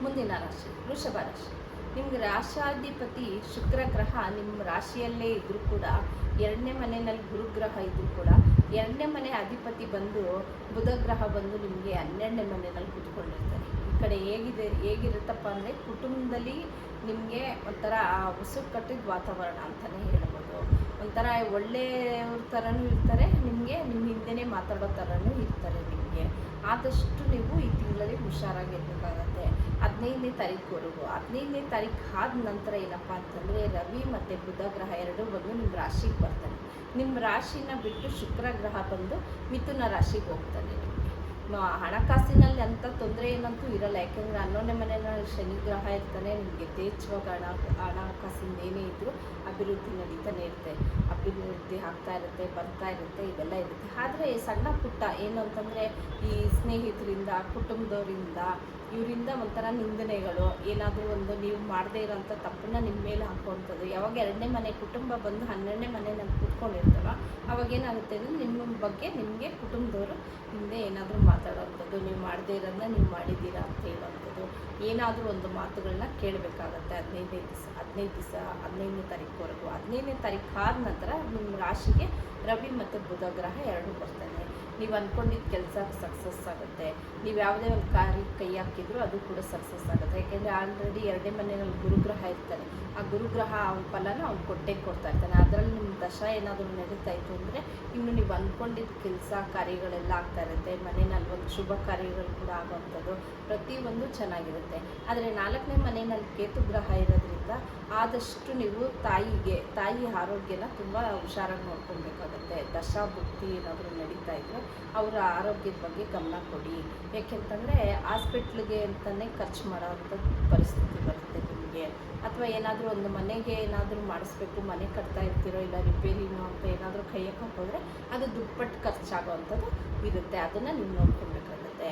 ಮುಂದಿನ ರಾಶಿ ವೃಷಭ ರಾಶಿ. ನಿಮ್ಗೆ ರಾಶಾಧಿಪತಿ ಶುಕ್ರ ಗ್ರಹ ನಿಮ್ಮ ರಾಶಿಯಲ್ಲೇ ಇದ್ದರೂ ಕೂಡ, ಎರಡನೇ ಮನೆಯಲ್ಲಿ ಗುರುಗ್ರಹ ಇದ್ದರೂ ಕೂಡ, ಎರಡನೇ ಮನೆ ಅಧಿಪತಿ ಬಂದು ಬುಧ ಗ್ರಹ ಬಂದು ನಿಮಗೆ 12ನೇ ಮನೆಯಲ್ಲಿ ಕೂತ್ಕೊಂಡಿರ್ತಾರೆ. ಈ ಕಡೆ ಹೇಗಿರುತ್ತಪ್ಪ ಅಂದರೆ, ಕುಟುಂಬದಲ್ಲಿ ನಿಮಗೆ ಒಂಥರ ಉಸುಕು ಕಟ್ಟಿದ ವಾತಾವರಣ ಅಂತಲೇ ಹೇಳ್ಬೋದು. ಒಂಥರ ಒಳ್ಳೆಯವ್ರ ಥರನೂ ಇರ್ತಾರೆ, ನಿಮ್ಮ ಹಿಂದೆನೇ ಮಾತಾಡೋ ಥರನೂ ಇರ್ತಾರೆ. ನಿಮಗೆ ಆದಷ್ಟು ನೀವು ಈ ತಿಂಗಳಲ್ಲಿ ಹುಷಾರಾಗಿರ್ಬೇಕಾಗತ್ತೆ. 15ನೇ ತಾರೀಕುವರೆಗೂ. 15ನೇ ತಾರೀಕು ಆದ ನಂತರ ಏನಪ್ಪ ಅಂತಂದರೆ, ರವಿ ಮತ್ತು ಬುಧ ಗ್ರಹ ಎರಡೂ ಬಂದು ನಿಮ್ಮ ರಾಶಿಗೆ ಬರ್ತಾನೆ. ನಿಮ್ಮ ರಾಶಿನ ಬಿಟ್ಟು ಶುಕ್ರ ಗ್ರಹ ಬಂದು ಮಿಥುನ ರಾಶಿಗೆ ಹೋಗ್ತಾನೆ. ಹಣಕಾಸಿನಲ್ಲಿ ಅಂಥ ತೊಂದರೆ ಏನಂತೂ ಇರಲ್ಲ, ಯಾಕೆಂದರೆ 11ನೇ ಮನೆಯಲ್ಲಿ ಶನಿ ಗ್ರಹ ಇರ್ತಾನೆ. ನಿಮಗೆ ಯಥೇಚ್ಛವಾಗಿ ಹಣಕಾಸಿಂದ ಏನೇ ಇದ್ದರೂ ಅಭಿವೃದ್ಧಿ ನಡೀತಾನೆ ಇರುತ್ತೆ, ಅಭಿವೃದ್ಧಿ ಆಗ್ತಾ ಇರುತ್ತೆ, ಬರ್ತಾ ಇರುತ್ತೆ, ಇದೆಲ್ಲ ಇರುತ್ತೆ. ಆದರೆ ಸಣ್ಣ ಪುಟ್ಟ ಏನು ಅಂತಂದರೆ, ಈ ಸ್ನೇಹಿತರಿಂದ, ಕುಟುಂಬದವರಿಂದ, ಇವರಿಂದ ಒಂಥರ ನಿಂದನೆಗಳು, ಏನಾದರೂ ಒಂದು ನೀವು ಮಾಡದೇ ಇರೋಂಥ ತಪ್ಪನ್ನು ನಿಮ್ಮ ಮೇಲೆ ಹಾಕುವಂಥದ್ದು. ಯಾವಾಗ ಎರಡನೇ ಮನೆ ಕುಟುಂಬ ಬಂದು 12ನೇ ಮನೆಯಲ್ಲಿ ಕೂತ್ಕೊಂಡಿರ್ತಾರೋ, ಅವಾಗೇನಾಗುತ್ತೆ ಅಂದರೆ, ನಿಮ್ಮ ಬಗ್ಗೆ ನಿಮಗೆ ಕುಟುಂಬದವರು ಹಿಂದೆ ಏನಾದರೂ ಮಾತಾಡೋವಂಥದ್ದು, ನೀವು ಮಾಡದೇ ಇರೋದನ್ನ ನೀವು ಮಾಡಿದ್ದೀರಾ ಅಂತ ಹೇಳೋವಂಥದ್ದು, ಏನಾದರೂ ಒಂದು ಮಾತುಗಳನ್ನ ಕೇಳಬೇಕಾಗತ್ತೆ. 15ನೇ ತಾರೀಕುವರೆಗೂ. 15ನೇ ತಾರೀಕು ಆದ ನಂತರ ನಿಮ್ಮ ರಾಶಿಗೆ ರವಿ ಮತ್ತು ಬುಧ ಗ್ರಹ ಎರಡೂ ಬರ್ತಾನೆ. ನೀವು ಅಂದ್ಕೊಂಡಿದ್ದ ಕೆಲಸ ಸಕ್ಸಸ್ ಆಗುತ್ತೆ. ನೀವು ಯಾವುದೇ ಒಂದು ಕಾರ್ಯಕ್ಕೆ ಕೈ ಹಾಕಿದರೂ ಅದು ಕೂಡ ಸಕ್ಸಸ್ ಆಗುತ್ತೆ. ಯಾಕೆಂದರೆ ಆಲ್ರೆಡಿ ಎರಡನೇ ಮನೆಯಲ್ಲಿ ಗುರುಗ್ರಹ ಇರ್ತಾನೆ. ಆ ಗುರುಗ್ರಹ ಅವನ ಫಲನ ಅವ್ನು ಕೊಟ್ಟೇ ಕೊಡ್ತಾ ಇರ್ತಾನೆ. ಅದರಲ್ಲಿ ನಿಮ್ಮ ದಶ ಏನಾದರೂ ನಡೀತಾ ಇತ್ತು ಅಂದರೆ, ಇನ್ನು ನೀವು ಅಂದ್ಕೊಂಡಿದ್ದ ಕೆಲಸ ಕಾರ್ಯಗಳೆಲ್ಲ ಆಗ್ತಾ ಇರುತ್ತೆ. ಮನೆಯಲ್ಲಿ ಒಂದು ಶುಭ ಕಾರ್ಯಗಳು ಕೂಡ ಆಗುವಂಥದ್ದು, ಪ್ರತಿಯೊಂದು ಚೆನ್ನಾಗಿರುತ್ತೆ. ಆದರೆ 4ನೇ ಮನೆಯಲ್ಲಿ ಕೇತು ಗ್ರಹ ಇರೋದ್ರಿಂದ ಆದಷ್ಟು ನೀವು ತಾಯಿ ಆರೋಗ್ಯನ ತುಂಬ ಹುಷಾರಾಗಿ ನೋಡ್ಕೊಬೇಕಾಗತ್ತೆ. ದಶಾಭುಕ್ತಿ ಏನಾದರೂ ನಡೀತಾ ಇದ್ದರೆ ಅವರ ಆರೋಗ್ಯದ ಬಗ್ಗೆ ಗಮನ ಕೊಡಿ. ಯಾಕೆಂತಂದರೆ ಹಾಸ್ಪಿಟ್ಲಿಗೆ ಅಂತಲೇ ಖರ್ಚು ಮಾಡೋವಂಥದ್ದು ಪರಿಸ್ಥಿತಿ ಬರುತ್ತೆ ನಿಮಗೆ. ಅಥವಾ ಏನಾದರೂ ಒಂದು ಮನೆಗೆ ಏನಾದರೂ ಮಾಡಿಸ್ಬೇಕು, ಮನೆ ಕಟ್ತಾ ಇರ್ತೀರೋ, ಇಲ್ಲ ರಿಪೇರಿನೋ ಅಂತ ಏನಾದರೂ ಕೈ ಹಾಕೋದ್ರೆ ಅದು ದುಪ್ಪಟ್ಟು ಖರ್ಚಾಗೋವಂಥದ್ದು ಇರುತ್ತೆ. ಅದನ್ನು ನೀವು ನೋಡ್ಕೊಬೇಕಾಗುತ್ತೆ.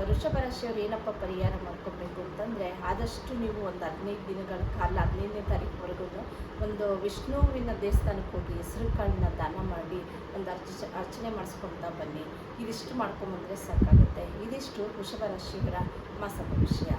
ವೃಷಭ ರಾಶಿಯವರು ಏನಪ್ಪ ಪರಿಹಾರ ಮಾಡ್ಕೊಬೇಕು ಅಂತಂದರೆ, ಆದಷ್ಟು ನೀವು ಒಂದು 15 ದಿನಗಳ ಕಾಲ, 15ನೇ ತಾರೀಕುವರೆಗೂ ಒಂದು ವಿಷ್ಣುವಿನ ದೇವಸ್ಥಾನಕ್ಕೆ ಹೋಗಿ ಹೆಸರು ಕಾಳನ್ನ ದಾನ ಮಾಡಿ ಒಂದು ಅರ್ಚನೆ ಮಾಡಿಸ್ಕೊಳ್ತಾ ಬನ್ನಿ. ಇದಿಷ್ಟು ಮಾಡ್ಕೊಂಬಂದರೆ ಸಾಕಾಗುತ್ತೆ. ಇದಿಷ್ಟು ವೃಷಭ ರಾಶಿಯವರ ಮಾಸದ ವಿಷಯ.